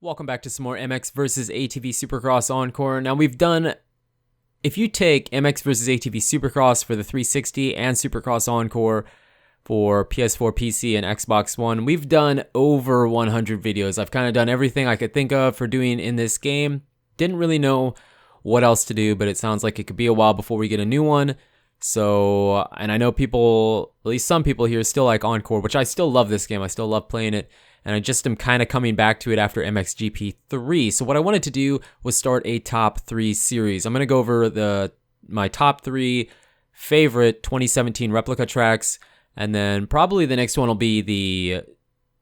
Welcome back to some more MX versus ATV Supercross Encore. Now we've done, if you take MX versus ATV Supercross for the 360 and Supercross Encore for PS4, PC, and Xbox One, we've done over 100 videos. I've kind of done everything I could think of for doing in this game. Didn't really know what else to do, but it sounds like it could be a while before we get a new one. So, and I know people, at least some people here still like Encore, which I still love this game. I still love playing it. And I just am kind of coming back to it after MXGP3. So what I wanted to do was start a top 3 series. I'm going to go over my top 3 favorite 2017 replica tracks, and then probably the next one will be the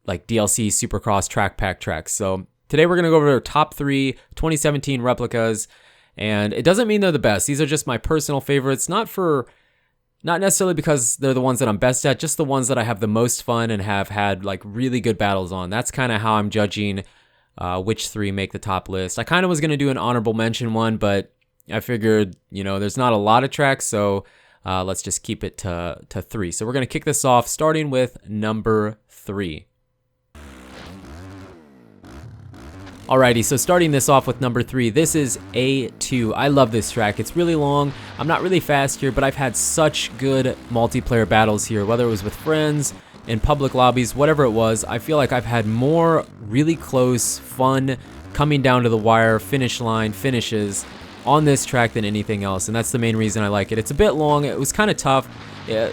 DLC Supercross track pack tracks. So today we're going to go over our top 3 2017 replicas, and it doesn't mean they're the best. These are just my personal favorites, not necessarily because they're the ones that I'm best at, just the ones that I have the most fun and have had really good battles on. That's kind of how I'm judging which 3 make the top list. I kind of was going to do an honorable mention one, but I figured, there's not a lot of tracks, so let's just keep it to 3. So we're going to kick this off starting with number 3. Alrighty, so starting this off with number 3, this is A2. I love this track. It's really long. I'm not really fast here, but I've had such good multiplayer battles here, whether it was with friends, in public lobbies, whatever it was. I feel like I've had more really close, fun, coming down to the wire, finish line, finishes on this track than anything else, and that's the main reason I like it. It's a bit long. It was kind of tough.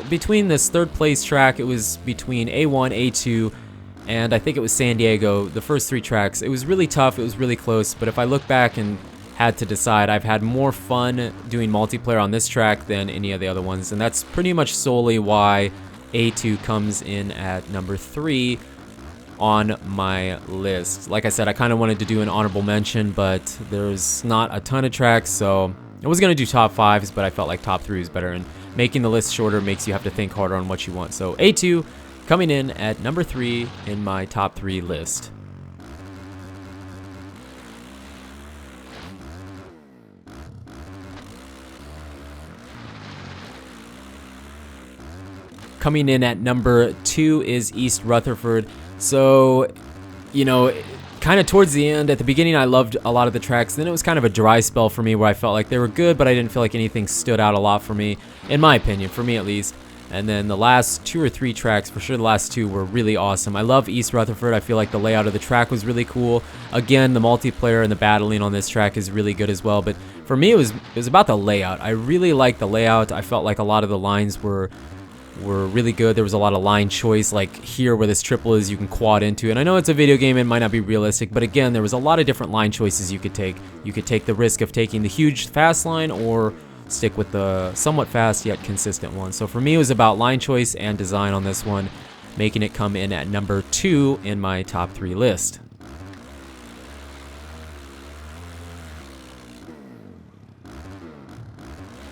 Between this third place track, it was between A1, A2, and I think it was San Diego, the first 3 tracks. It was really tough, it was really close, but if I look back and had to decide, I've had more fun doing multiplayer on this track than any of the other ones, and that's pretty much solely why A2 comes in at number 3 on my list. Like I said, I kind of wanted to do an honorable mention, but there's not a ton of tracks, so I was going to do top 5s, but I felt like top 3 was better, and making the list shorter makes you have to think harder on what you want. So A2 coming in at number 3 in my top 3 list. Coming in at number 2 is East Rutherford. So, kind of towards the end, at the beginning I loved a lot of the tracks, then it was kind of a dry spell for me where I felt like they were good, but I didn't feel like anything stood out a lot for me, in my opinion, for me at least. And then the last 2 or 3 tracks, for sure the last 2 were really awesome. I love East Rutherford. I feel like the layout of the track was really cool. Again, the multiplayer and the battling on this track is really good as well. But for me, it was about the layout. I really liked the layout. I felt like a lot of the lines were really good. There was a lot of line choice, like here where this triple is, you can quad into. And I know it's a video game, it might not be realistic, but again, there was a lot of different line choices you could take. You could take the risk of taking the huge fast line or stick with the somewhat fast yet consistent one. So for me, it was about line choice and design on this one, making it come in at number 2 in my top 3 list.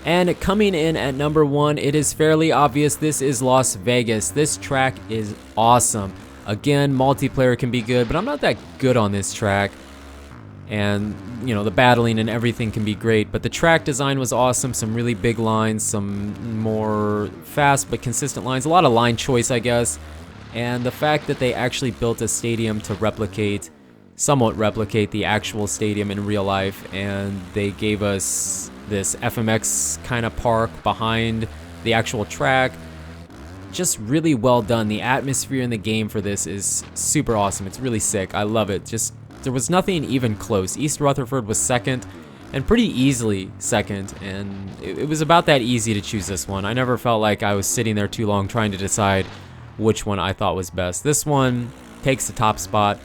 And coming in at number 1, it is fairly obvious, this is Las Vegas. This track is awesome. Again, multiplayer can be good, but I'm not that good on this track. And, the battling and everything can be great, but the track design was awesome. Some really big lines, some more fast but consistent lines, a lot of line choice, I guess. And the fact that they actually built a stadium to somewhat replicate the actual stadium in real life, and they gave us this FMX kind of park behind the actual track. Just really well done. The atmosphere in the game for this is super awesome. It's really sick. I love it. There was nothing even close. East Rutherford was second, and pretty easily second, and it was about that easy to choose this one. I never felt like I was sitting there too long trying to decide which one I thought was best. This one takes the top spot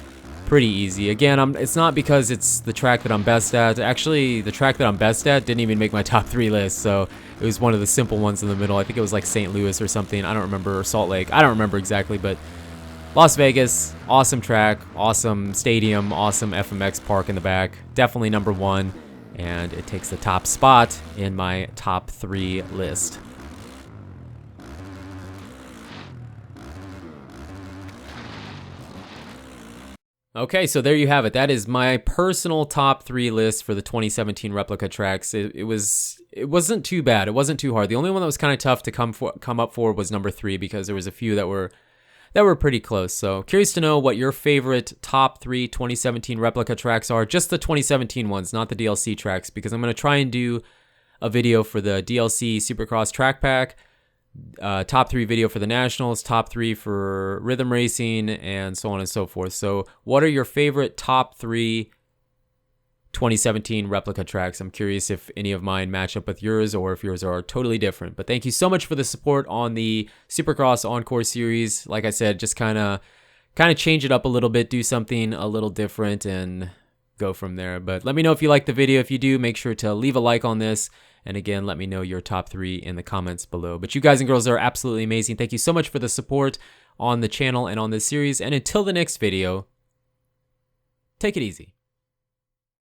pretty easy. Again, it's not because it's the track that I'm best at. Actually, the track that I'm best at didn't even make my top 3 list, so it was one of the simple ones in the middle. I think it was like St. Louis or something. I don't remember, or Salt Lake. I don't remember exactly, but Las Vegas, awesome track, awesome stadium, awesome FMX park in the back. Definitely number 1, and it takes the top spot in my top 3 list. Okay, so there you have it. That is my personal top 3 list for the 2017 replica tracks. It wasn't too bad. It wasn't too hard. The only one that was kind of tough to come up for was number 3, because there was a few that were that were pretty close. So curious to know what your favorite top 3 2017 replica tracks are. Just the 2017 ones, not the DLC tracks, because I'm going to try and do a video for the DLC Supercross track pack, top 3 video for the Nationals, top 3 for rhythm racing, and so on and so forth. So what are your favorite top 3 2017 replica tracks? I'm curious if any of mine match up with yours or if yours are totally different. But thank you so much for the support on the Supercross Encore series. Like I said, just kind of change it up a little bit, do something a little different, and go from there. But let me know if you like the video. If you do, make sure to leave a like on this. And again, let me know your top 3 in the comments below. But you guys and girls are absolutely amazing. Thank you so much for the support on the channel and on this series. And until the next video, take it easy.